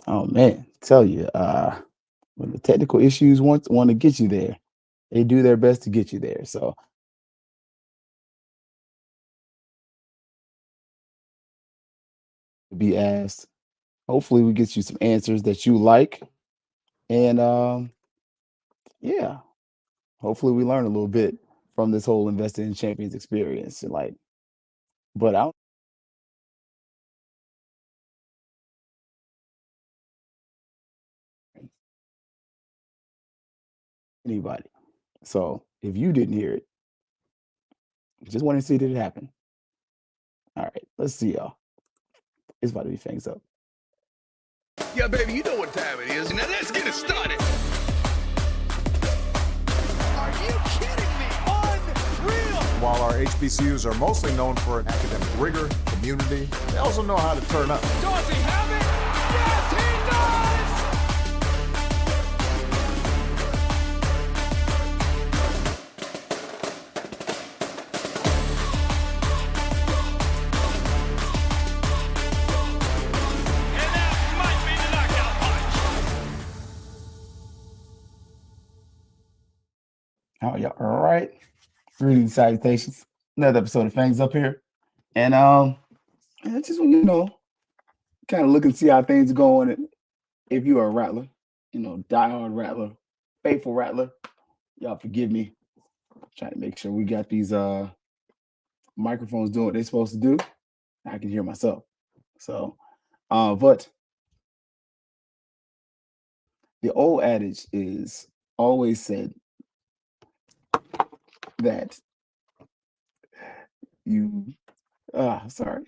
Oh man, tell you, when the technical issues want to get you there, they do their best to get you there. So be asked. Hopefully, we get you some answers that you like, and yeah, hopefully, we learn a little bit from this whole investing in champions experience. And like, but I don't think anybody. So if you didn't hear it, just want to see did it happen. All right, let's see y'all. It's about to be fangs up. Yeah, baby, you know what time it is. Now let's get it started. Are you kidding me? Unreal! While our HBCUs are mostly known for academic rigor, community, they also know how to turn up. Does he have it? Yes, he does! And that might be the knockout punch. All right, all right. Greetings, salutations. Another episode of Fangs up here, and I just want kind of look and see how things are going. And if you are a rattler, diehard rattler, faithful rattler, y'all forgive me. Trying to make sure we got these microphones doing what they're supposed to do. I can hear myself. So, but the old adage is always said that you, sorry,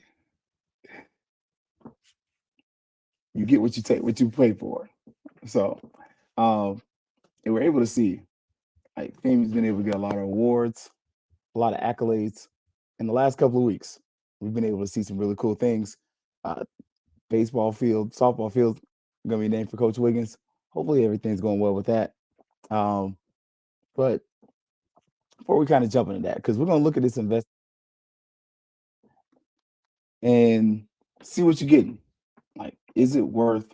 you get what you take, what you pay for. So, and we're able to see, like, FAMU's been able to get a lot of awards, a lot of accolades in the last couple of weeks. We've been able to see some really cool things. Uh, Baseball field, softball field, gonna be named for Coach Wiggins. Hopefully, everything's going well with that. Um, but before we kind of jump into that, because we're gonna look at this invest and see what you're getting. Like, is it worth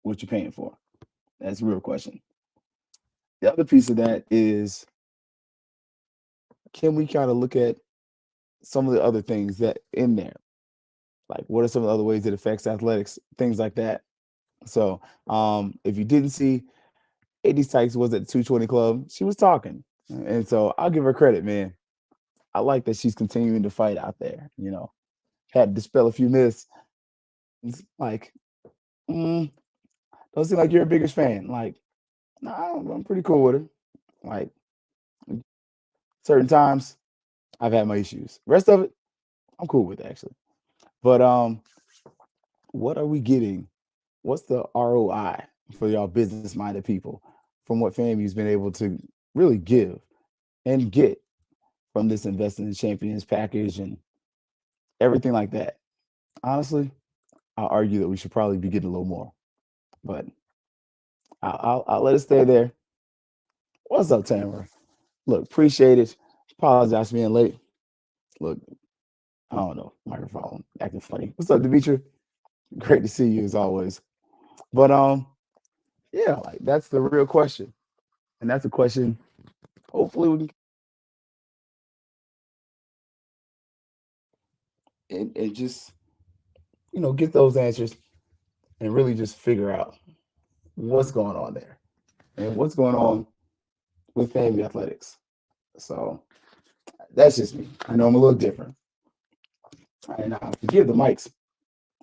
what you're paying for? That's a real question. The other piece of that is, can we kind of look at some of the other things that in there? Like, what are some of the other ways it affects athletics, things like that. So, if you didn't see, AD Sykes was at the 220 Club. She was talking, and so I'll give her credit, man. I like that she's continuing to fight out there. Had to dispel a few myths. It's like, mm, don't seem like you're a biggest fan. Like, nah, I'm pretty cool with her. Like, certain times I've had my issues. Rest of it, I'm cool with actually. But what are we getting? What's the ROI for y'all business minded people from what FAMU's been able to really give and get from this investing in champions package and everything like that? Honestly, I'll argue that we should probably be getting a little more, but I'll let it stay there. What's up, Tamara? Look, appreciate it. Apologize for being late. Look, I don't know, microphone acting funny. What's up, Dimitri? Great to see you as always. But yeah, like that's the real question, and that's a question. Hopefully, we can and just get those answers and really just figure out what's going on there and what's going on with FAMU athletics. So that's just me. I know I'm a little different. And forgive the mics.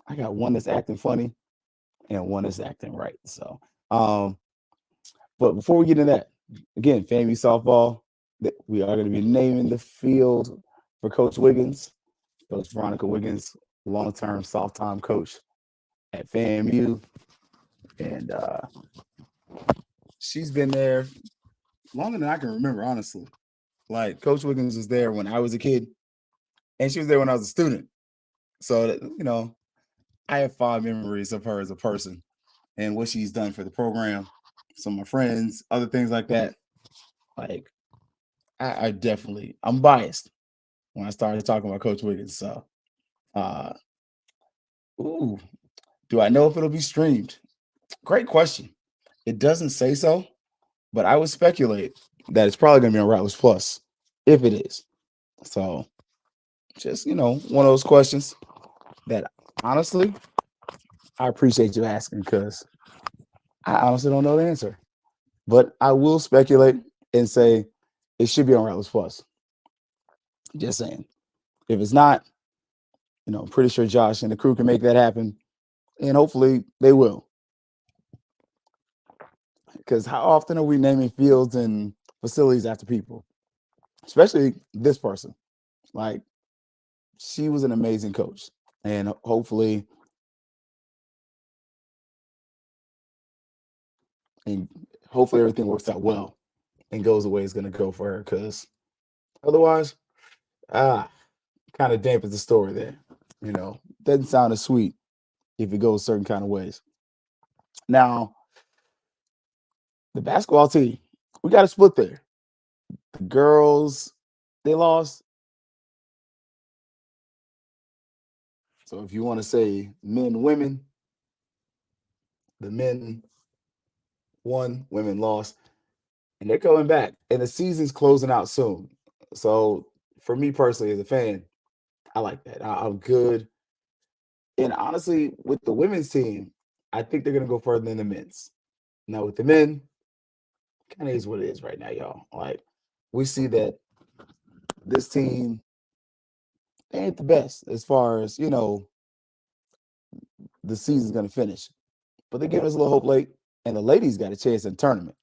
I got one that's acting funny and one that's acting right. So, um, but before we get into that, again, FAMU softball, we are going to be naming the field for Coach Wiggins, Coach Veronica Wiggins, long-term soft-time coach at FAMU, and she's been there longer than I can remember, honestly. Like Coach Wiggins was there when I was a kid, and she was there when I was a student. So I have fond memories of her as a person and what she's done for the program. Some of my friends, other things like that. Like I definitely, I'm biased when I started talking about Coach Wiggins. So, uh, ooh, Do I know if it'll be streamed? Great question. It doesn't say so, but I would speculate that it's probably going to be on Rattlers Plus if it is. So, just, one of those questions that honestly, I appreciate you asking because I honestly don't know the answer. But I will speculate and say it should be on Rattlers Plus. Just saying. If it's not, I'm pretty sure Josh and the crew can make that happen. And hopefully they will. Because how often are we naming fields and facilities after people? Especially this person. Like, she was an amazing coach. And hopefully everything works out well and goes the way it's going to go for her. Because otherwise, kind of dampens the story there. Doesn't sound as sweet if it goes certain kind of ways. Now, the basketball team, we got a split there. The girls, they lost. So if you want to say men, women, the men won, women lost, and they're coming back. And the season's closing out soon. So for me personally, as a fan, I like that. I'm good. And honestly, with the women's team, I think they're going to go further than the men's. Now, with the men, kind of is what it is right now, y'all. Like, we see that this team, they ain't the best as far as, the season's going to finish. But they're giving us a little hope late, and the ladies got a chance in the tournament.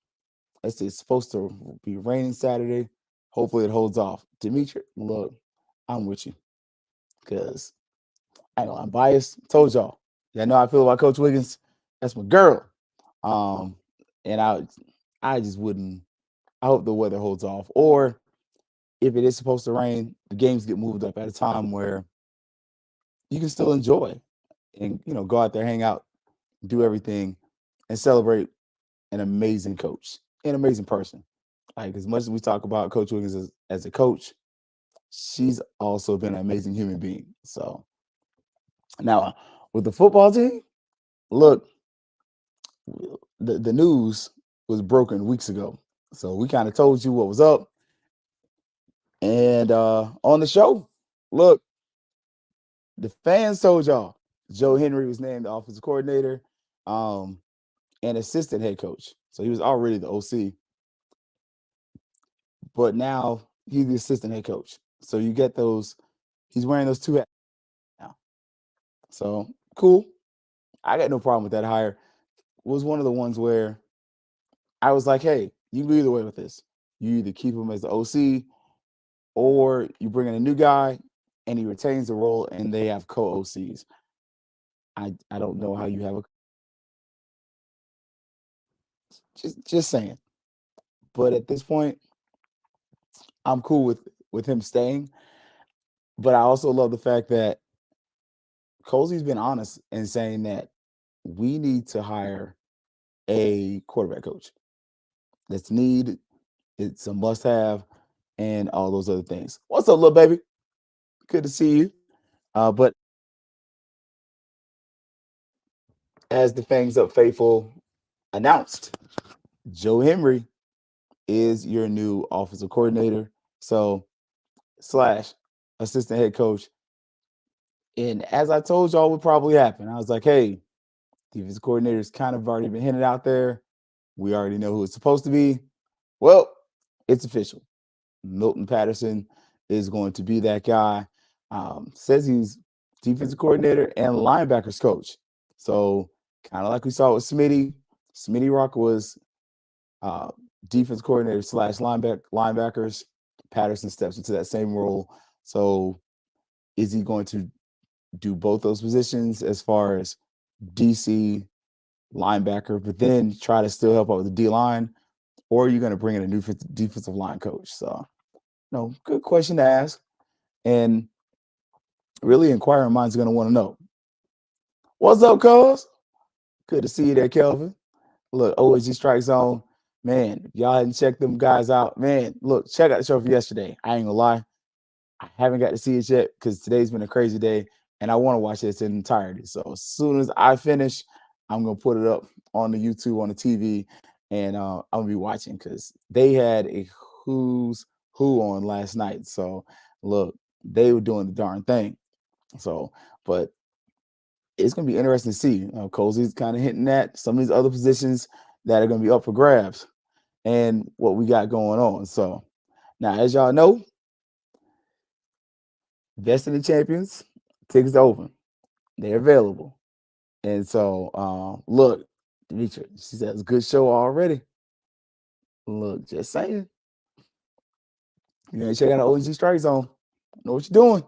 It's supposed to be raining Saturday. Hopefully it holds off. Dimitri, look, I'm with you because I'm biased. Told y'all. I know how I feel about Coach Wiggins. That's my girl. And I just wouldn't. I hope the weather holds off. Or if it is supposed to rain, the games get moved up at a time where you can still enjoy and go out there, hang out, do everything, and celebrate an amazing coach, an amazing person. Like, as much as we talk about Coach Wiggins as a coach, she's also been an amazing human being. So now with the football team, look, the news was broken weeks ago. So we kind of told you what was up. And on the show, look, the fans told y'all Joe Henry was named the offensive coordinator and assistant head coach. So he was already the OC. But now he's the assistant head coach. So you get those, he's wearing those two hats now. So cool. I got no problem with that hire. It was one of the ones where I was like, hey, you can go either way with this. You either keep him as the OC or you bring in a new guy and he retains the role and they have co-OCs. I don't know how you have a just saying. But at this point, I'm cool with him staying. But I also love the fact that Colsey's been honest in saying that we need to hire a quarterback coach. That's needed. It's a must-have, and all those other things. What's up, little baby? Good to see you. But as the Fangs Up faithful announced, Joe Henry is your new offensive coordinator. So / assistant head coach. And as I told y'all would probably happen, I was like, hey, defensive coordinator's kind of already been hinted out there. We already know who it's supposed to be. Well, it's official. Milton Patterson is going to be that guy. Says he's defensive coordinator and linebackers coach. So kind of like we saw with Smitty. Smitty Rock was defense coordinator / linebackers. Patterson steps into that same role. So is he going to do both those positions as far as DC linebacker, but then try to still help out with the D line? Or are you going to bring in a new defensive line coach? So, good question to ask. And really, inquiring minds are going to want to know. What's up, cuz? Good to see you there, Kelvin. Look, OSG Strike Zone. Man, if y'all hadn't checked them guys out, man, look, check out the show for yesterday. I ain't going to lie. I haven't got to see it yet because today's been a crazy day. and I want to watch this in entirety. So as soon as I finish, I'm gonna put it up on the YouTube on the TV, and I'm gonna be watching because they had a who's who on last night. So look, they were doing the darn thing. So, but it's gonna be interesting to see. Cozy's kind of hinting at some of these other positions that are gonna be up for grabs, and what we got going on. So now, as y'all know, Destiny Champions tickets are open. They're available. And so, look, Demetra, she says, good show already. Look, just saying. You gotta check out the OG Strike Zone. Know what you're doing.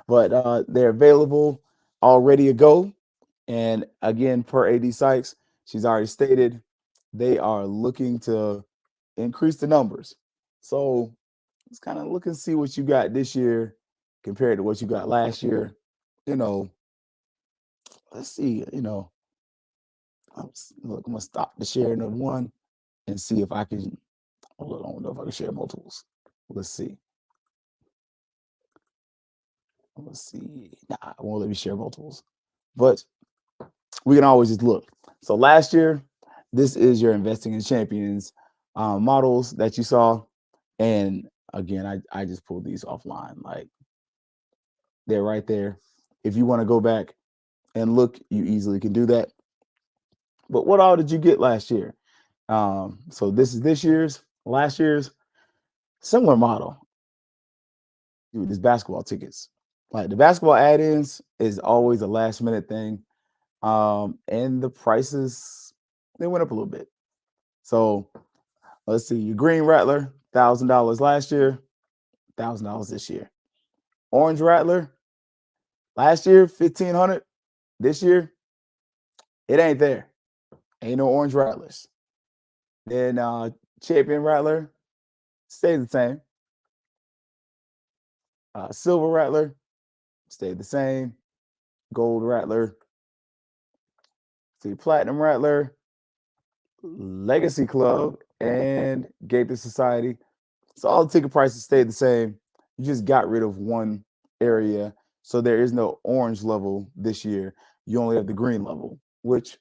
But they're available, all ready to go. And again, per AD Sykes, she's already stated they are looking to increase the numbers. So let's kind of look and see what you got this year compared to what you got last year. You know, let's see, look, I'm gonna stop the sharing of one and see if I can. Hold on, I don't know if I can share multiples. Let's see. Let's see. Nah, I won't let me share multiples. But we can always just look. So last year, this is your investing in champions models that you saw. And again, I just pulled these offline. Like they're right there. If you want to go back and look, you easily can do that. But what all did you get last year? So this is this year's, last year's similar model. Dude, this basketball tickets. Like the basketball add-ins is always a last minute thing. And the prices they went up a little bit. So let's see, your green rattler, $1,000 last year, $1,000 this year. Orange rattler, last year, 1,500. This year, it ain't there. Ain't no orange rattlers. Then champion rattler, stayed the same. Silver rattler, stayed the same. Gold rattler, see platinum rattler, legacy club, and Gaither Society. So all the ticket prices stayed the same. You just got rid of one area. So there is no orange level this year. You only have the green level, which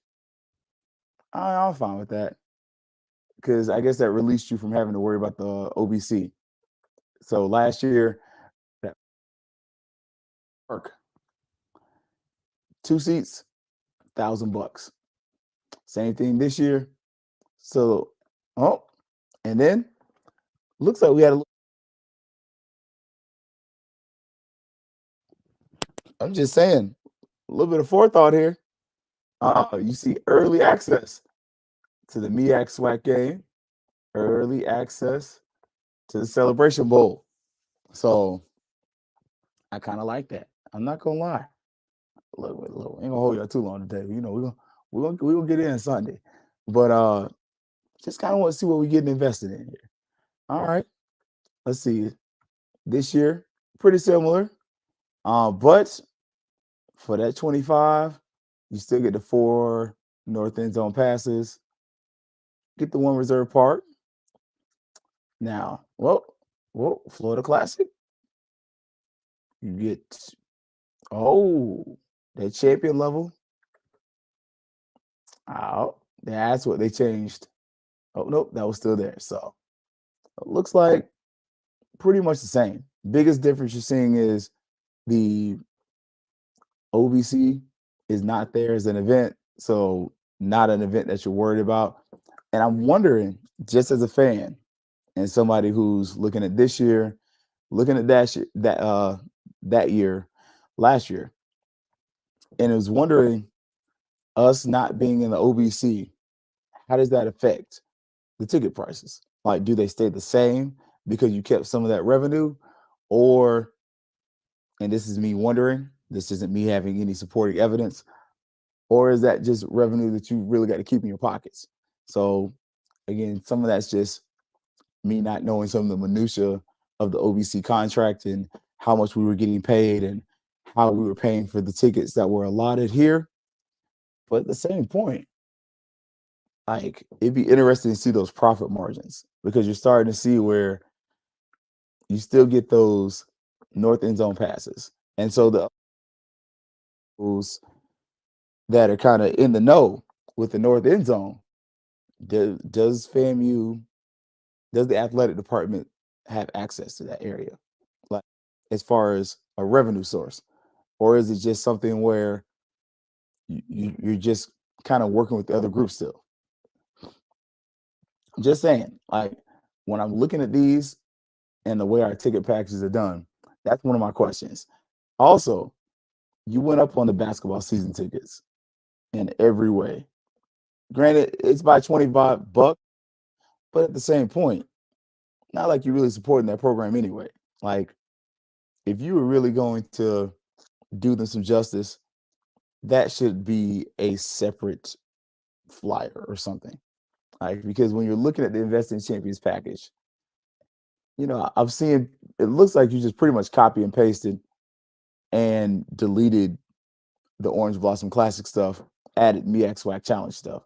I'm fine with that. Because I guess that released you from having to worry about the OBC. So last year, that work. 2 seats, $1,000. Same thing this year. So, and then looks like we had I'm just saying, a little bit of forethought here. You see early access to the MEAC SWAC game, early access to the Celebration Bowl. So I kind of like that. I'm not gonna lie. Look, ain't gonna hold y'all too long today. We're gonna get in Sunday, but just kind of want to see what we're getting invested in here. All right, let's see. This year, pretty similar, but for that 25, you still get the 4 north end zone passes. Get the 1 reserve part. Now, well, Florida Classic. You get that champion level. That's what they changed. Oh nope, that was still there. So it looks like pretty much the same. Biggest difference you're seeing is the OBC is not there as an event, so not an event that you're worried about. And I'm wondering, just as a fan and somebody who's looking at this year, looking at that year, last year, and was wondering, us not being in the OBC, how does that affect the ticket prices? Like, do they stay the same because you kept some of that revenue, or, and this is me wondering, this isn't me having any supporting evidence, or is that just revenue that you really got to keep in your pockets? So again, some of that's just me not knowing some of the minutia of the OBC contract and how much we were getting paid and how we were paying for the tickets that were allotted here. But at the same point, like it'd be interesting to see those profit margins because you're starting to see where you still get those north end zone passes. And so the those that are kind of in the know with the north end zone, does FAMU, does the athletic department have access to that area, like as far as a revenue source, or is it just something where you're just kind of working with the other groups still? Just saying, like when I'm looking at these and the way our ticket packages are done, that's one of my questions. Also, you went up on the basketball season tickets in every way. Granted, it's by 25 bucks, but at the same point, not like you're really supporting that program anyway. Like, if you were really going to do them some justice, that should be a separate flyer or something. Like, because when you're looking at the Investing Champions package, I've seen it looks like you just pretty much copy and pasted and deleted the Orange Blossom Classic stuff, added MEAC SWAC Challenge stuff.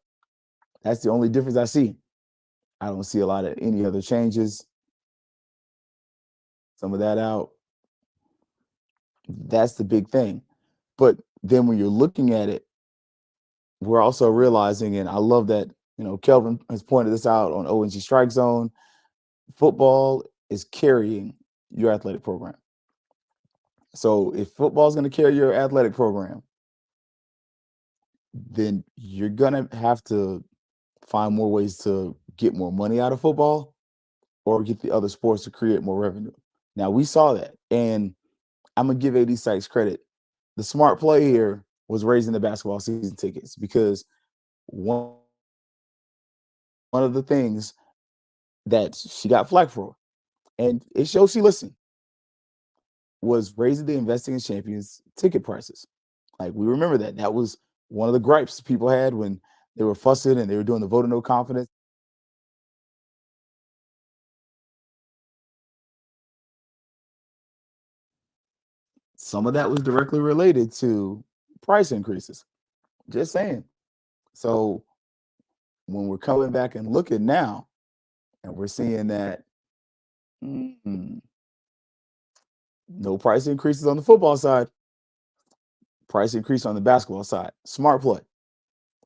That's the only difference I see. I don't see a lot of any other changes. Some of that out. That's the big thing. But then when you're looking at it, we're also realizing, and I love that, Kelvin has pointed this out on ONG Strike Zone, football is carrying your athletic program. So if football is going to carry your athletic program, then you're going to have to find more ways to get more money out of football or get the other sports to create more revenue. Now, we saw that, and I'm going to give AD Sykes credit. The smart play here was raising the basketball season tickets, because one of the things that she got flack for, and it shows she listened, was raising the Investing in Champions ticket prices. Like, we remember that. That was one of the gripes people had when they were fussing and they were doing the vote of no confidence. Some of that was directly related to price increases. Just saying. So when we're coming back and looking now, and we're seeing that no price increases on the football side, price increase on the basketball side. Smart play.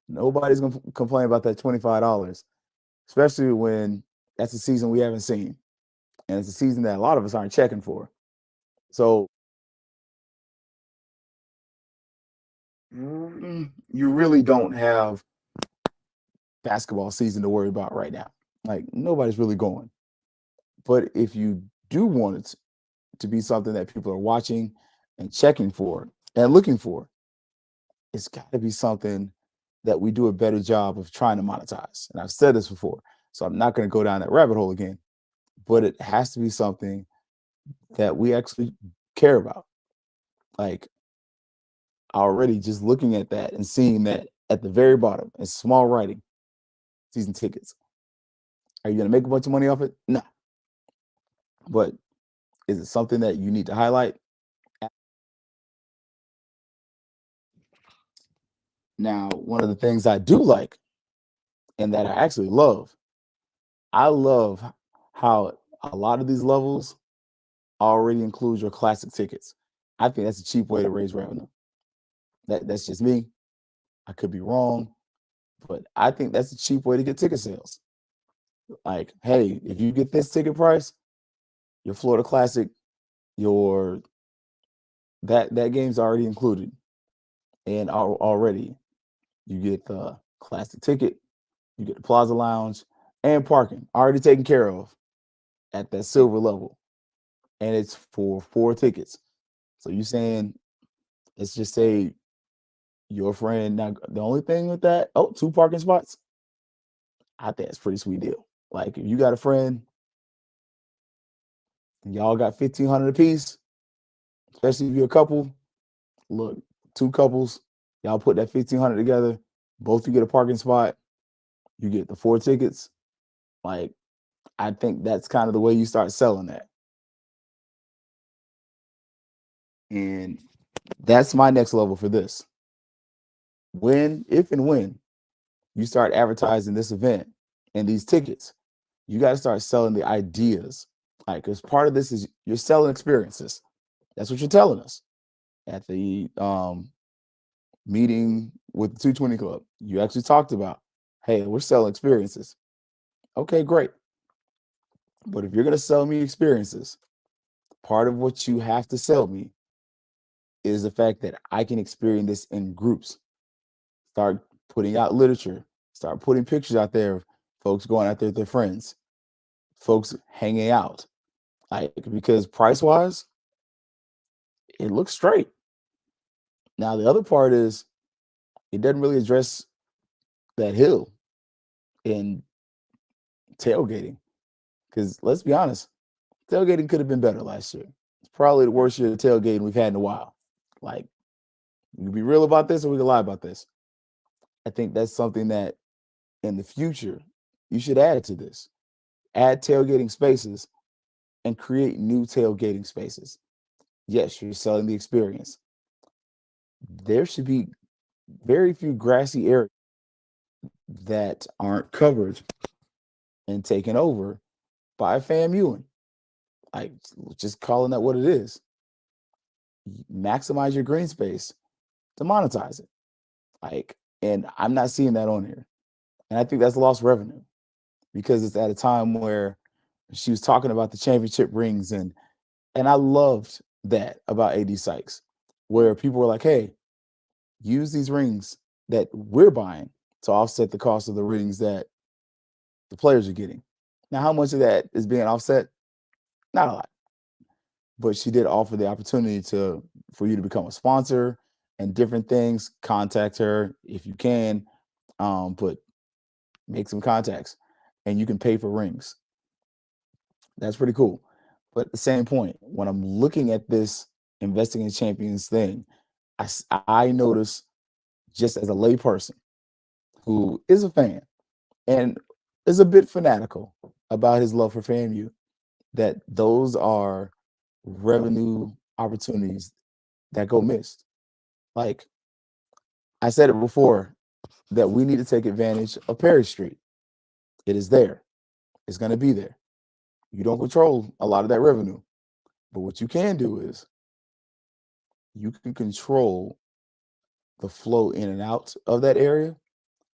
Nobody's going to complain about that $25, especially when that's a season we haven't seen. And it's a season that a lot of us aren't checking for. So you really don't have basketball season to worry about right now. Like, nobody's really going. But if you do want it to be something that people are watching and checking for and looking for, it's got to be something that we do a better job of trying to monetize. And I've said this before, so I'm not going to go down that rabbit hole again, but it has to be something that we actually care about. Like, already just looking at that and seeing that at the very bottom in small writing, season tickets. Are you going to make a bunch of money off it? No. But is it something that you need to highlight? Now, one of the things I do like and that I actually love, I love how a lot of these levels already include your classic tickets. I think that's a cheap way to raise revenue. That's just me. I could be wrong, but I think that's a cheap way to get ticket sales. Like, hey, if you get this ticket price, your Florida Classic, your that game's already included, and already you get the classic ticket, you get the Plaza Lounge, and parking already taken care of at that silver level, and it's for 4 tickets. So you saying, let's just say your friend. Now, the only thing with that, 2 parking spots. I think it's a pretty sweet deal. Like, if you got a friend and y'all got 1,500 apiece, especially if you're a couple, look, 2 couples, y'all put that 1,500 together, both you get a parking spot, you get the 4 tickets. Like, I think that's kind of the way you start selling that. And that's my next level for this. If and when you start advertising this event and these tickets, you got to start selling the ideas. Like, because part of this is you're selling experiences. That's what you're telling us at the meeting with the 220 Club. You actually talked about, hey, we're selling experiences. Okay, great. But if you're going to sell me experiences, part of what you have to sell me is the fact that I can experience this in groups. Start putting out literature, start putting pictures out there of folks going out there with their friends, folks hanging out. Like, because price wise, it looks straight. Now, the other part is it doesn't really address that hill in tailgating. Because let's be honest, tailgating could have been better last year. It's probably the worst year of tailgating we've had in a while. Like, we can be real about this or we can lie about this. I think that's something that in the future you should add to this. Add tailgating spaces and create new tailgating spaces. Yes, you're selling the experience. There should be very few grassy areas that aren't covered and taken over by FAMU. Like, just calling that what it is. Maximize your green space to monetize it. Like, and I'm not seeing that on here. And I think that's lost revenue because it's at a time where she was talking about the championship rings and I loved that about AD Sykes, where people were like, hey, use these rings that we're buying to offset the cost of the rings that the players are getting. Now, how much of that is being offset? Not a lot. But she did offer the opportunity for you to become a sponsor and different things. Contact her if you can, but make some contacts and you can pay for rings. That's pretty cool. But at the same point, when I'm looking at this investing in champions thing, I notice just as a layperson who is a fan and is a bit fanatical about his love for FAMU, that those are revenue opportunities that go missed. Like I said it before, that we need to take advantage of Perry Street. It is there. It's going to be there. You don't control a lot of that revenue. But what you can do is you can control the flow in and out of that area.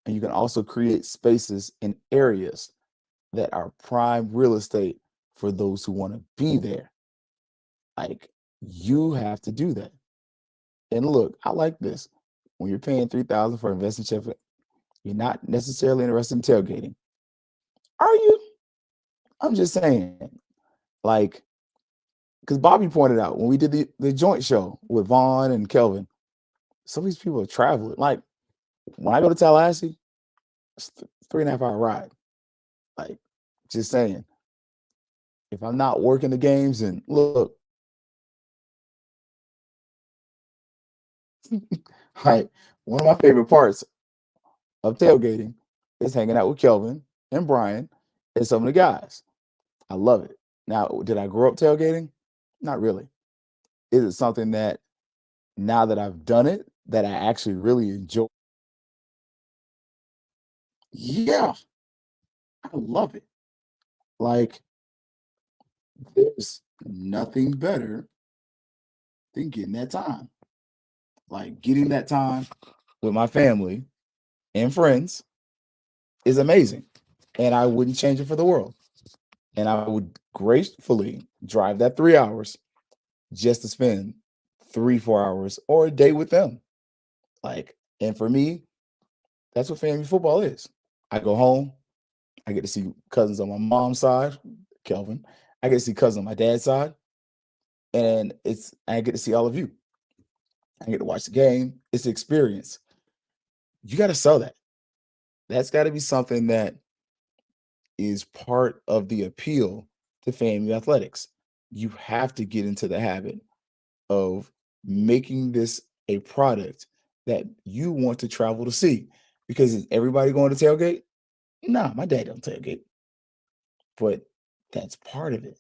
And you can also create spaces in areas that are prime real estate for those who want to be there. Like, you have to do that. And look, I like this. When you're paying $3,000 for investing chef, you're not necessarily interested in tailgating. Are you? I'm just saying. Like, because Bobby pointed out when we did the joint show with Vaughn and Kelvin, some of these people are traveling. Like, when I go to Tallahassee, it's 3.5 hour ride. Like, just saying. If I'm not working the games, and look, like, one of my favorite parts of tailgating is hanging out with Kelvin and Brian and some of the guys. I love it. Now, did I grow up tailgating? Not really. Is it something that now that I've done it, that I actually really enjoy? Yeah, I love it. Like, there's nothing better than getting that time. Like, getting that time with my family and friends is amazing. And I wouldn't change it for the world. And I would gratefully drive that 3 hours just to spend 3, 4 hours or a day with them. Like, and for me, that's what family football is. I go home, I get to see cousins on my mom's side, Kelvin. I get to see cousins on my dad's side, and I get to see all of you. I get to watch the game. It's an experience. You got to sell that. That's got to be something that is part of the appeal to FAMU Athletics. You have to get into the habit of making this a product that you want to travel to see. Because is everybody going to tailgate? Nah, my dad don't tailgate. But that's part of it.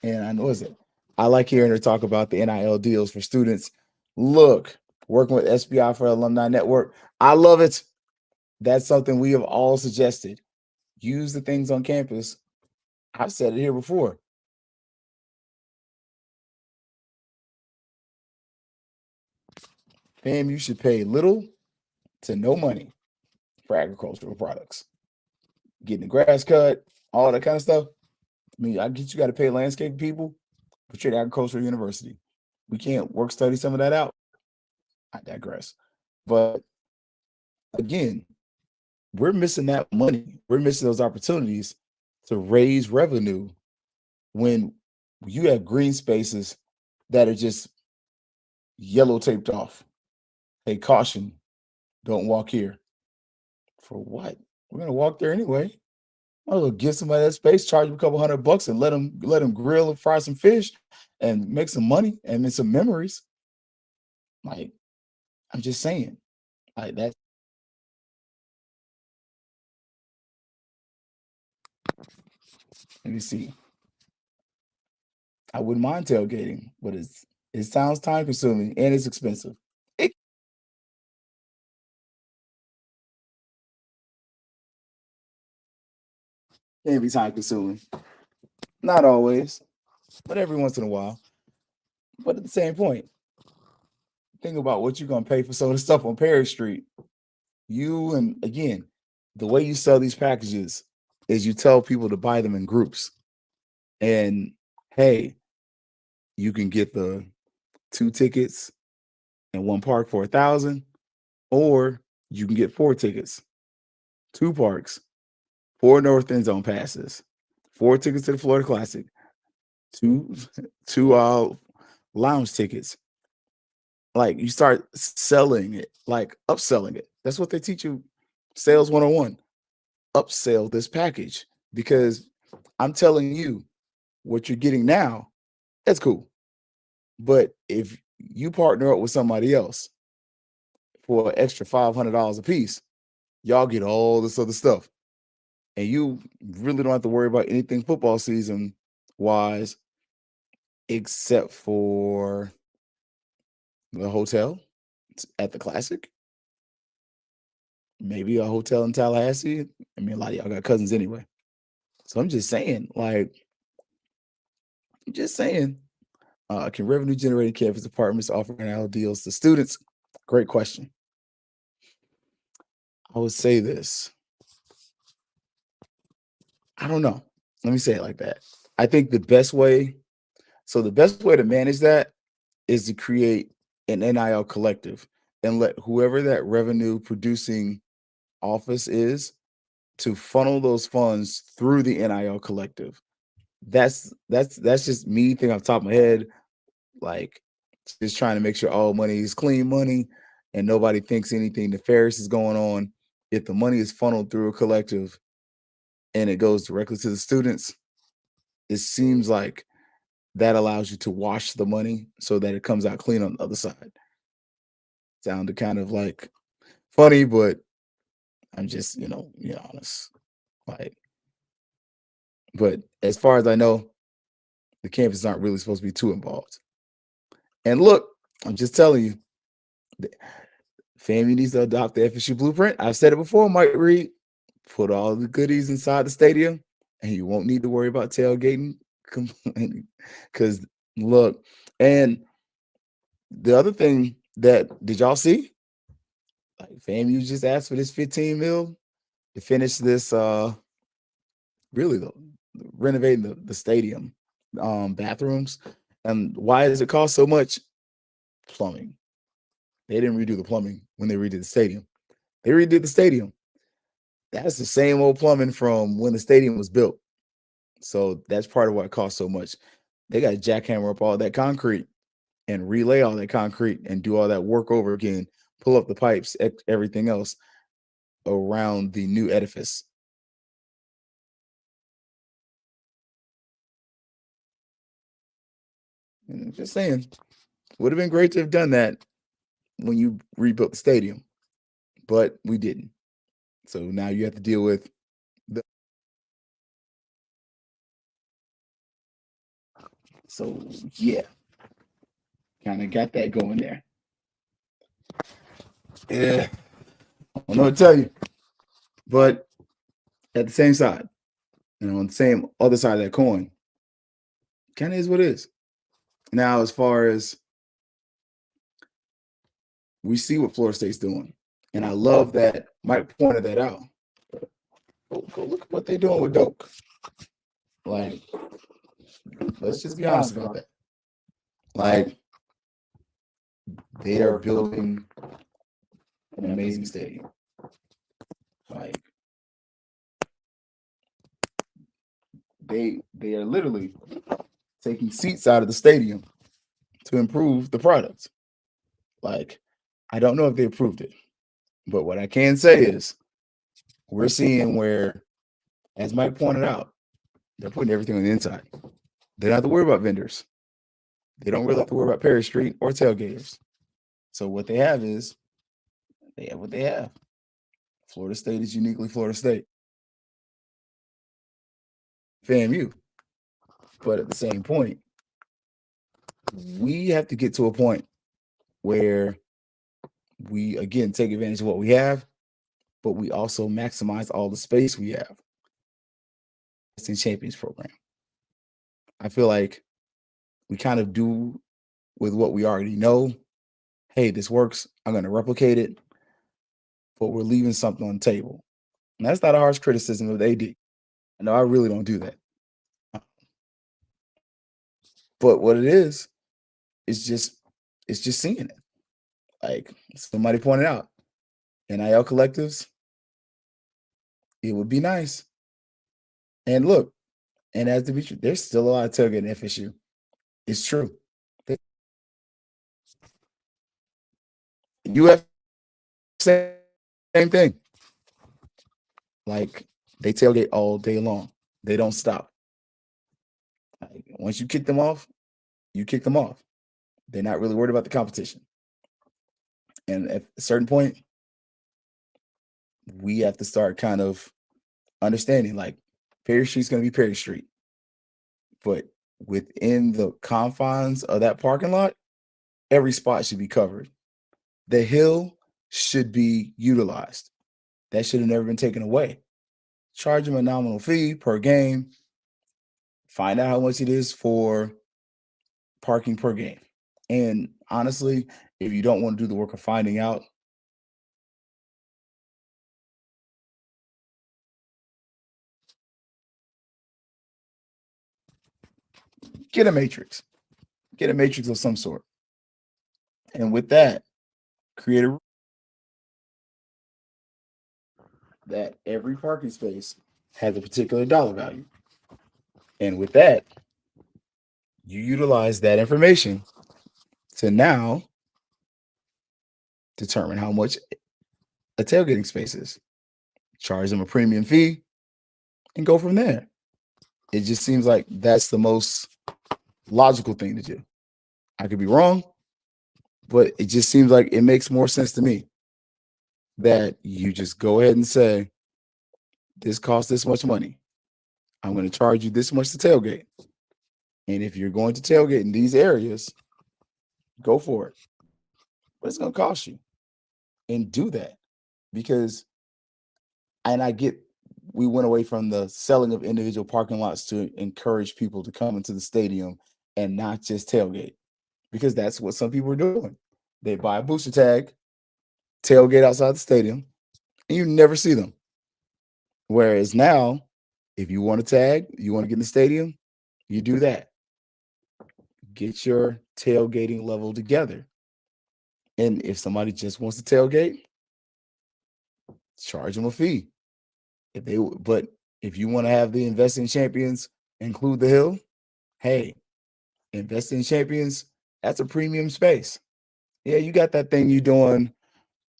And I know it. I like hearing her talk about the NIL deals for students. Look, working with SBI for Alumni Network, I love it. That's something we have all suggested. Use the things on campus. I've said it here before. FAMU should pay little to no money for agricultural products. Getting the grass cut, all that kind of stuff. I mean, I get you got to pay landscape people, but you're at agricultural university. We can't work study some of that out. I digress. But again, we're missing that money. We're missing those opportunities to raise revenue when you have green spaces that are just yellow taped off. Hey, caution, don't walk here. For what? We're gonna walk there anyway. I'll give somebody that space, charge them a couple $100 and let them grill and fry some fish and make some money and then some memories. Like, I'm just saying. Like that. Let me see. I wouldn't mind tailgating, but it sounds time consuming and it's expensive. It can be time consuming. Not always, but every once in a while. But at the same point, think about what you're gonna pay for some of the stuff on Perry Street. You and again, the way you sell these packages is you tell people to buy them in groups. And hey, you can get the 2 tickets and one park for 1,000, or you can get 4 tickets, 2 parks, 4 North End Zone passes, 4 tickets to the Florida Classic, two two lounge tickets. Like you start selling it, like upselling it. That's what they teach you, sales 101. Upsell this package because I'm telling you what you're getting now. That's cool. But if you partner up with somebody else for an extra $500 a piece, y'all get all this other stuff. And you really don't have to worry about anything football season wise, except for the hotel at the Classic, maybe a hotel in Tallahassee. I mean, a lot of y'all got cousins anyway. So I'm just saying, like, I'm just saying, can revenue generating campus apartments offer NIL deals to students? Great question. I would say this. I don't know. Let me say it like that. I think the best way to manage that is to create an NIL collective and let whoever that revenue producing office is to funnel those funds through the NIL collective. That's just me thinking off the top of my head, like just trying to make sure all money is clean money and nobody thinks anything nefarious is going on. If the money is funneled through a collective and it goes directly to the students, it seems like that allows you to wash the money so that it comes out clean on the other side. Sounded kind of like funny, but I'm just, honest. Like, but as far as I know, the campus aren't really supposed to be too involved. And look, I'm just telling you, FAMU needs to adopt the FSU blueprint. I've said it before, Mike Reed. Put all the goodies inside the stadium, and you won't need to worry about tailgating. Because look, and the other thing did y'all see? Like FAMU just asked for this 15 mil to finish this really renovating the stadium bathrooms. And why does it cost so much? Plumbing. They didn't redo the plumbing when they redid the stadium. They redid the stadium. That's the same old plumbing from when the stadium was built. So that's part of why it costs so much. They got to jackhammer up all that concrete and relay all that concrete and do all that work over again, pull up the pipes, everything else around the new edifice. And just saying, would have been great to have done that when you rebuilt the stadium, but we didn't. So now you have to deal with the. So yeah, kind of got that going there. Yeah, I don't know what to tell you, but at the same side, on the same other side of that coin, kind of is what it is. Now, as far as we see what Florida State's doing. And I love that Mike pointed that out. Go look at what they're doing with Doak. Like, let's just be honest about that. Like, they are building an amazing stadium. Like, they are literally taking seats out of the stadium to improve the product. Like, I don't know if they approved it, but what I can say is we're seeing where, as Mike pointed out, they're putting everything on the inside. They don't have to worry about vendors. They don't really have to worry about Perry Street or tailgaters. So what they have is they have what they have. Florida State is uniquely Florida State. FAMU. But at the same point, we have to get to a point where we, again, take advantage of what we have, but we also maximize all the space we have. It's in Champions program. I feel like we kind of do with what we already know. Hey, this works. I'm going to replicate it, but we're leaving something on the table. And that's not a harsh criticism of the AD. No, I really don't do that. But what it is just seeing it. Like somebody pointed out, NIL collectives, it would be nice. And look, and as to be true, there's still a lot of tailgating at FSU. It's true. UF, same thing. Like they tailgate all day long. They don't stop. Like, once you kick them off, you kick them off. They're not really worried about the competition. And at a certain point, we have to start kind of understanding like Perry Street's going to be Perry Street. But within the confines of that parking lot, every spot should be covered. The hill should be utilized. That should have never been taken away. Charge them a nominal fee per game. Find out how much it is for parking per game. And honestly, if you don't want to do the work of finding out, get a matrix. Get a matrix of some sort. And with that, create a that every parking space has a particular dollar value. And with that, you utilize that information to now determine how much a tailgating space is. Charge them a premium fee and go from there. It just seems like that's the most logical thing to do. I could be wrong, but it just seems like it makes more sense to me that you just go ahead and say, this costs this much money. I'm going to charge you this much to tailgate. And if you're going to tailgate in these areas, go for it. But it's going to cost you. And do that. Because, and I get, we went away from the selling of individual parking lots to encourage people to come into the stadium and not just tailgate. Because that's what some people are doing. They buy a booster tag, tailgate outside the stadium, and you never see them. Whereas now, if you want to tag, you want to get in the stadium, you do that. Get your tailgating level together. And if somebody just wants to tailgate, charge them a fee. But if you want to have the investing champions include the hill, hey, investing champions, that's a premium space. Yeah, you got that thing you doing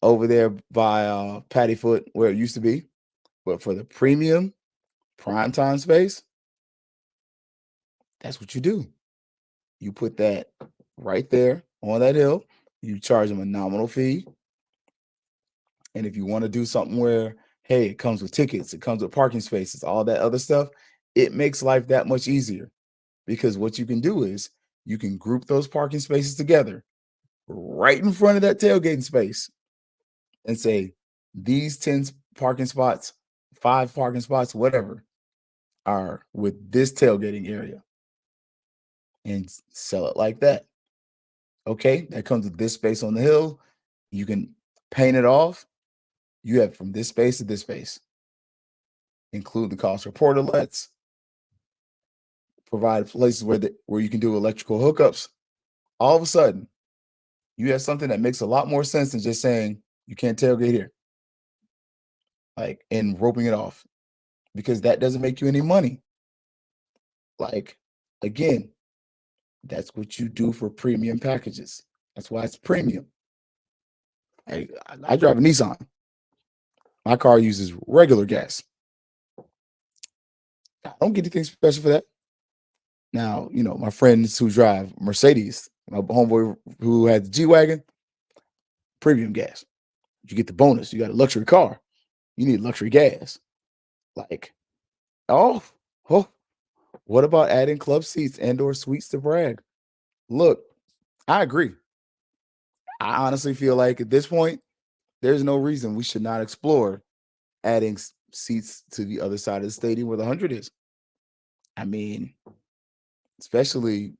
over there by Patty Foot where it used to be. But for the premium primetime space, that's what you do. You put that right there on that hill. You charge them a nominal fee. And if you want to do something where, hey, it comes with tickets, it comes with parking spaces, all that other stuff, it makes life that much easier. Because what you can do is you can group those parking spaces together right in front of that tailgating space and say, these 10 parking spots, 5 parking spots, whatever, are with this tailgating area. And sell it like that. Okay, that comes with this space on the hill. You can paint it off. You have from this space to this space. Include the cost for portalets. Provide places where you can do electrical hookups. All of a sudden, you have something that makes a lot more sense than just saying you can't tailgate here, like, and roping it off, because that doesn't make you any money. Like, again, that's what you do for premium packages. That's why it's premium. I drive a Nissan. My car uses regular gas. I don't get anything special for that. Now, my friends who drive Mercedes, my homeboy who has the G-Wagon, premium gas. You get the bonus. You got a luxury car. You need luxury gas. Like, oh, what about adding club seats and/or suites to brag? Look, I agree. I honestly feel like at this point, there's no reason we should not explore adding seats to the other side of the stadium where the 100 is. I mean, especially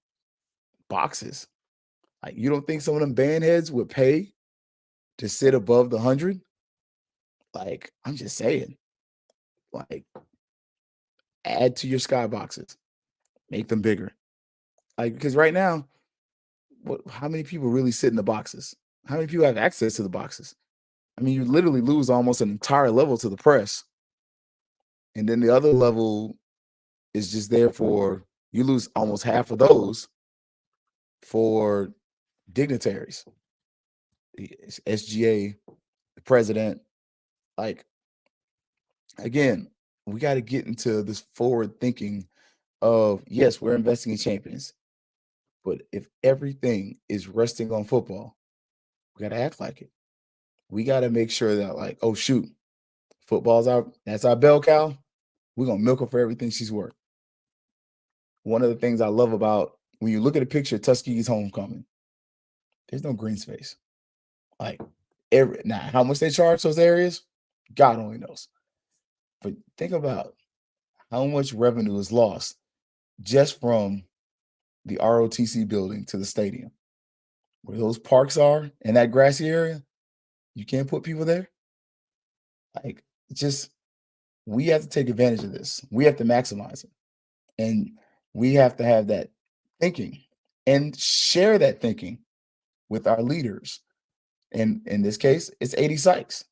boxes. Like, you don't think some of them band heads would pay to sit above the 100? Like, I'm just saying, like, add to your skyboxes, make them bigger. Like, because right now, how many people really sit in the boxes? How many people have access to the boxes? I mean, you literally lose almost an entire level to the press. And then the other level is just there for, you lose almost half of those for dignitaries, the SGA, the president. Like, again, we got to get into this forward thinking of, yes, we're investing in champions, but if everything is resting on football, we got to act like it. We got to make sure that, like, oh shoot, that's our bell cow. We're gonna milk her for everything she's worth. One of the things I love about when you look at a picture of Tuskegee's homecoming, there's no green space. Like, now how much they charge those areas, God only knows. But think about how much revenue is lost just from the ROTC building to the stadium, where those parks are in that grassy area. You can't put people there. Like, we have to take advantage of this. We have to maximize it. And we have to have that thinking and share that thinking with our leaders. And in this case, it's 80 Sykes,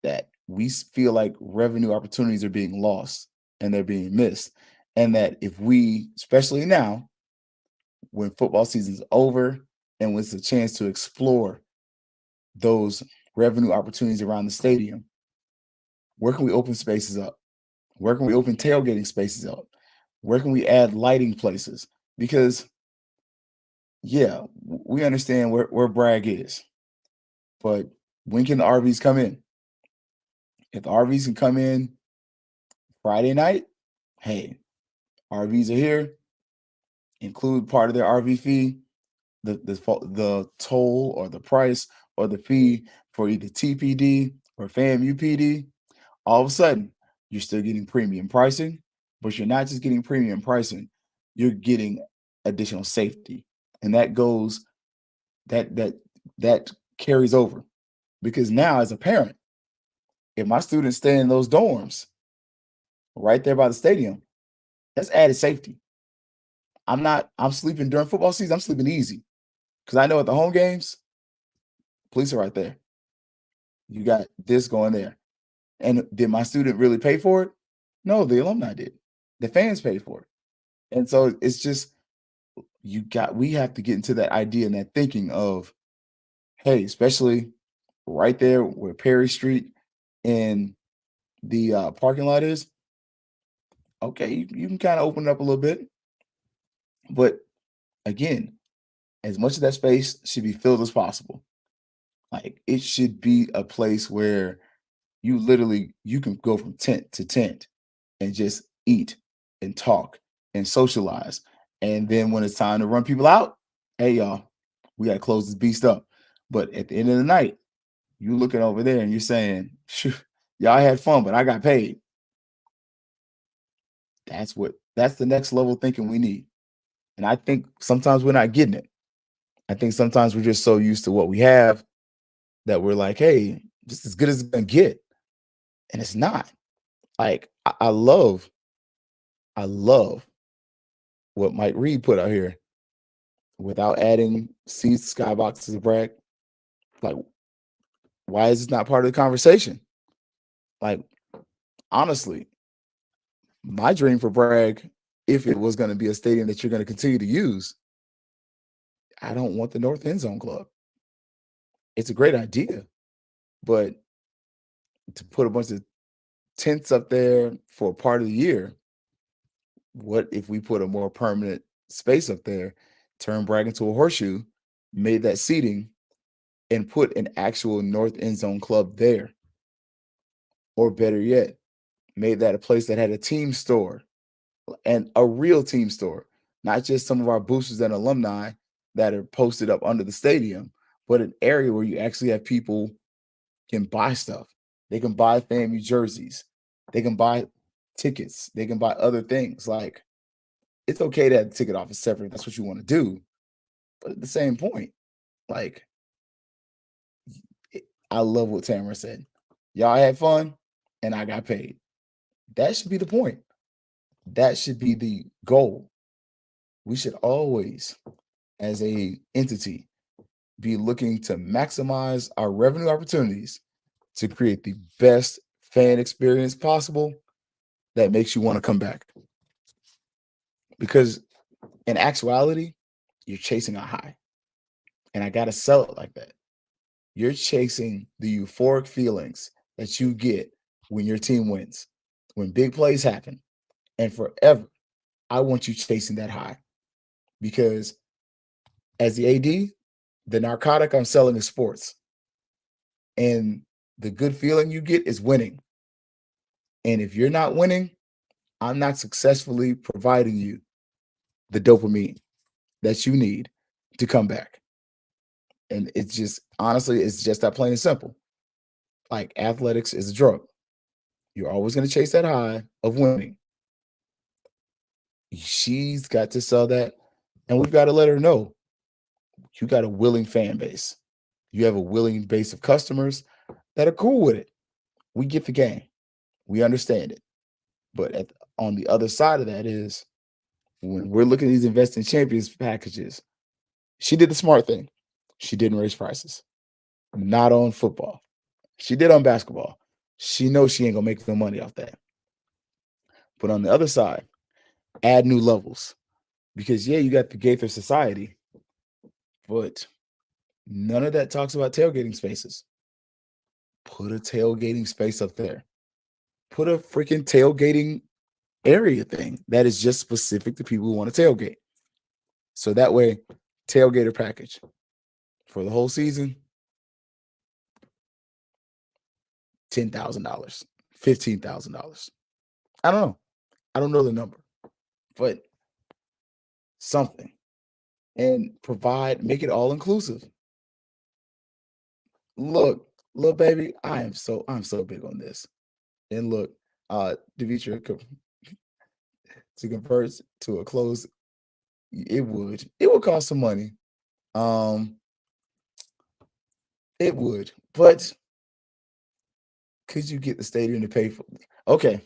that we feel like revenue opportunities are being lost and they're being missed. And that if we, especially now, when football season's over and when it's a chance to explore those revenue opportunities around the stadium, where can we open spaces up? Where can we open tailgating spaces up? Where can we add lighting places? Because, yeah, we understand where Bragg is, but when can the RVs come in? If the RVs can come in Friday night, hey, RVs are here. Include part of their RV fee, the toll or the price or the fee for either TPD or FAMU PD. All of a sudden, you're still getting premium pricing, but you're not just getting premium pricing, you're getting additional safety. And that carries over, because now, as a parent, if my students stay in those dorms right there by the stadium, that's added safety. I'm sleeping during football season, I'm sleeping easy, because I know at the home games, police are right there. You got this going there. And did my student really pay for it? No, the alumni did. The fans paid for it. And so it's just, we have to get into that idea and that thinking of, hey, especially right there where Perry Street and the parking lot is, okay, you can kind of open it up a little bit. But again, as much of that space should be filled as possible. Like, it should be a place where you can go from tent to tent and just eat and talk and socialize. And then when it's time to run people out, hey, y'all, we got to close this beast up. But at the end of the night, you looking over there and you're saying, y'all had fun, but I got paid. That's the next level thinking we need. And I think sometimes we're not getting it. I think sometimes we're just so used to what we have that we're like, hey, just as good as it's gonna get. And it's not. Like, I love what Mike Reed put out here without adding seats, skyboxes, and brag. Like, why is this not part of the conversation? Like, honestly, my dream for Bragg, if it was going to be a stadium that you're going to continue to use, I don't want the North End Zone Club. It's a great idea, but to put a bunch of tents up there for a part of the year, what if we put a more permanent space up there, turn Bragg into a horseshoe, made that seating, and put an actual North End Zone Club there? Or better yet, made that a place that had a team store and a real team store, not just some of our boosters and alumni that are posted up under the stadium, but an area where you actually have people can buy stuff. They can buy FAMU jerseys. They can buy tickets. They can buy other things. Like, it's okay to have the ticket office separate if that's what you want to do. But at the same point, like, I love what Tamara said. Y'all had fun and I got paid. That should be the point. That should be the goal. We should always, as a entity, be looking to maximize our revenue opportunities to create the best fan experience possible that makes you want to come back. Because in actuality, you're chasing a high. And I got to sell it like that. You're chasing the euphoric feelings that you get when your team wins, when big plays happen. And forever, I want you chasing that high. Because as the AD, the narcotic I'm selling is sports. And the good feeling you get is winning. And if you're not winning, I'm not successfully providing you the dopamine that you need to come back. And it's just, honestly, it's just that plain and simple. Like, athletics is a drug. You're always going to chase that high of winning. She's got to sell that. And we've got to let her know you got a willing fan base. You have a willing base of customers that are cool with it. We get the game. We understand it. But on the other side of that is when we're looking at these investing champions packages, she did the smart thing. She didn't raise prices. Not on football. She did on basketball. She knows she ain't gonna make no money off that. But on the other side, add new levels. Because yeah, you got the Gaither Society, but none of that talks about tailgating spaces. Put a tailgating space up there. Put a freaking tailgating area thing that is just specific to people who want to tailgate. So that way, tailgater package for the whole season, $10,000, $15,000. I don't know. I don't know the number, but something. And make it all inclusive. Look, little baby, I'm so big on this. And look, Devitra, to convert to a close, it would cost some money. It would, but could you get the stadium to pay for it? Okay.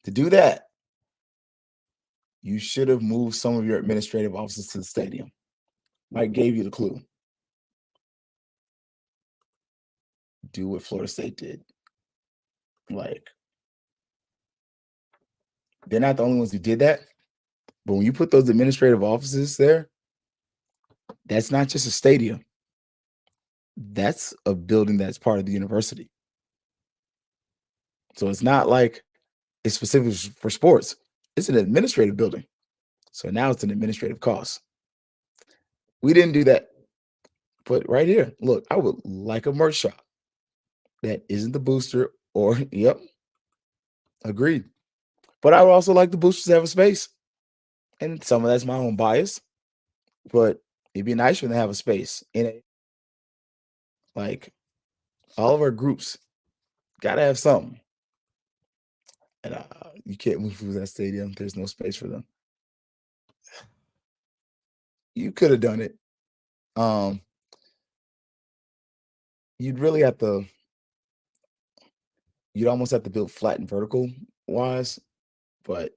To do that, you should have moved some of your administrative offices to the stadium. Mike gave you the clue. Do what Florida State did. Like, they're not the only ones who did that. But when you put those administrative offices there, that's not just a stadium. That's a building that's part of the university. So it's not like it's specific for sports. It's an administrative building. So now it's an administrative cost. We didn't do that. But right here, look, I would like a merch shop that isn't the booster or, yep, agreed. But I would also like the boosters to have a space. And some of that's my own bias. But it'd be nice for them to have a space in it. Like, all of our groups got to have something. And you can't move through that stadium. There's no space for them. You could have done it. you'd really have to. You'd almost have to build flat and vertical wise, but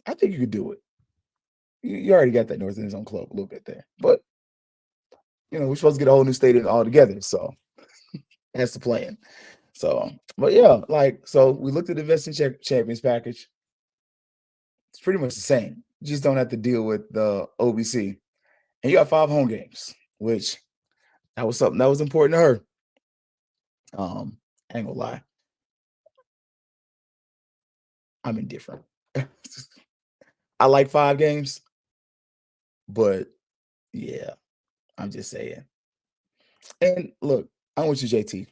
I think you could do it. You already got that North End Zone Club a little bit there, but we're supposed to get a whole new stadium all together, so that's the plan. So, but yeah, so we looked at the Vesting Champions package. It's pretty much the same. You just don't have to deal with the OBC, and you got 5 home games, which that was something that was important to her. I ain't gonna lie, I'm indifferent. I like 5 games, but yeah, I'm just saying. And look, I'm with you, JT.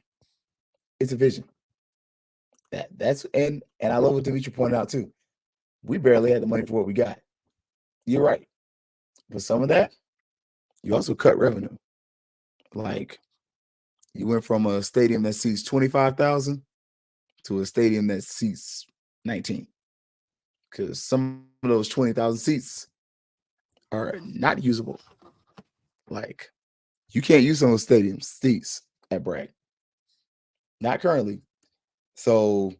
It's a vision. That's and I love what Dimitri pointed out too. We barely had the money for what we got. You're right. But some of that, you also cut revenue. Like you went from a stadium that seats 25,000 to a stadium that seats 19. Because some of those 20,000 seats are not usable. Like you can't use some of those stadium seats at Bragg. Not currently. So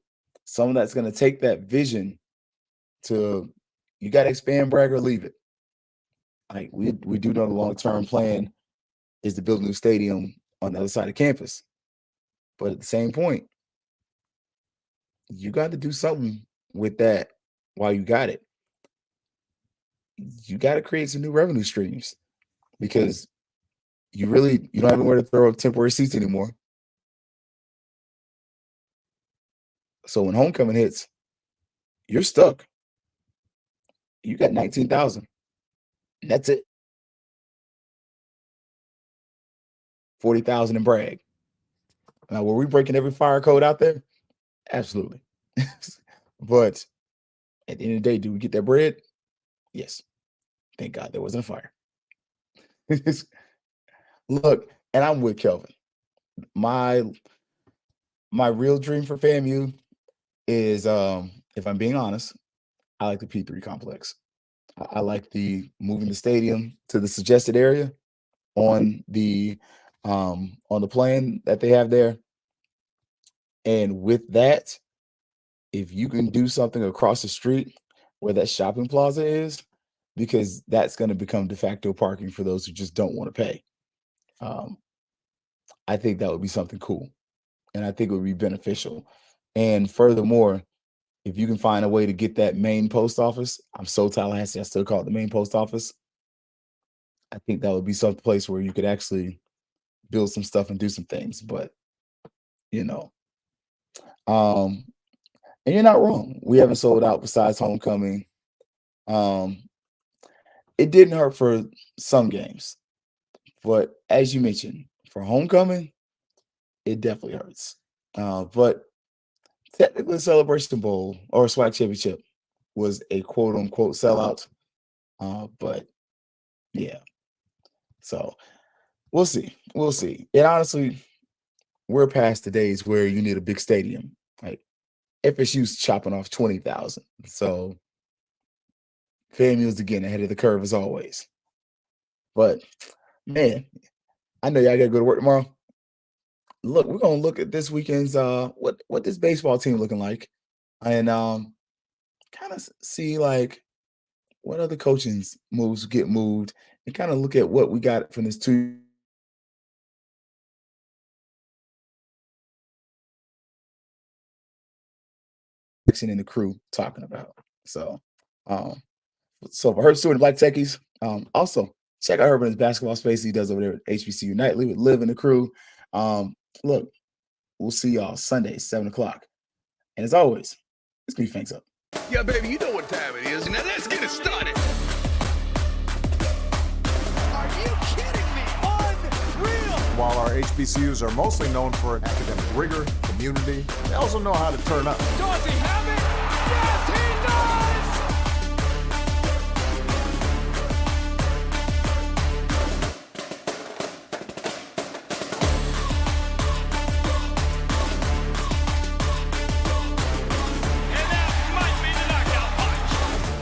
some of that's going to take that vision to you got to expand Bragg or leave it. Like we do know the long-term plan is to build a new stadium on the other side of campus. But at the same point, you got to do something with that while you got it. You got to create some new revenue streams because you don't have anywhere to throw up temporary seats anymore. So when homecoming hits, you're stuck. You got 19,000. That's it. 40,000 in Bragg. Now, were we breaking every fire code out there? Absolutely. But at the end of the day, do we get that bread? Yes. Thank God there wasn't a fire. Look, and I'm with Kelvin. My real dream for FAMU is, if I'm being honest, I like the P3 complex. I like the moving the stadium to the suggested area on the plan that they have there. And with that, if you can do something across the street where that shopping plaza is, because that's going to become de facto parking for those who just don't want to pay. I think that would be something cool. And I think it would be beneficial. And furthermore, if you can find a way to get that main post office, I'm so Tallahassee, I still call it the main post office. I think that would be some place where you could actually build some stuff and do some things. But, and you're not wrong. We haven't sold out besides homecoming. It didn't hurt for some games. But as you mentioned, for homecoming, it definitely hurts. But technically, Celebration Bowl or SWAC Championship was a quote-unquote sellout. But, yeah. So, we'll see. We'll see. And honestly, we're past the days where you need a big stadium. Like, FSU's chopping off 20,000. So, FAMU's again ahead of the curve as always. But, man, I know y'all got to go to work tomorrow. Look, we're gonna look at this weekend's what this baseball team looking like, and kind of see like what other coaching moves get moved, and kind of look at what we got from this 2 in the crew talking about. So, for Herb Stewart and Black Techies, also check out Herb in his basketball space he does over there at HBCU Nightly with Liv and the crew. Look, we'll see y'all Sunday, 7:00. And as always, it's gonna be Fangs Up. Yeah, baby, you know what time it is. Now let's get it started. Are you kidding me? Unreal! While our HBCUs are mostly known for academic rigor, community, they also know how to turn up. Dorsey, have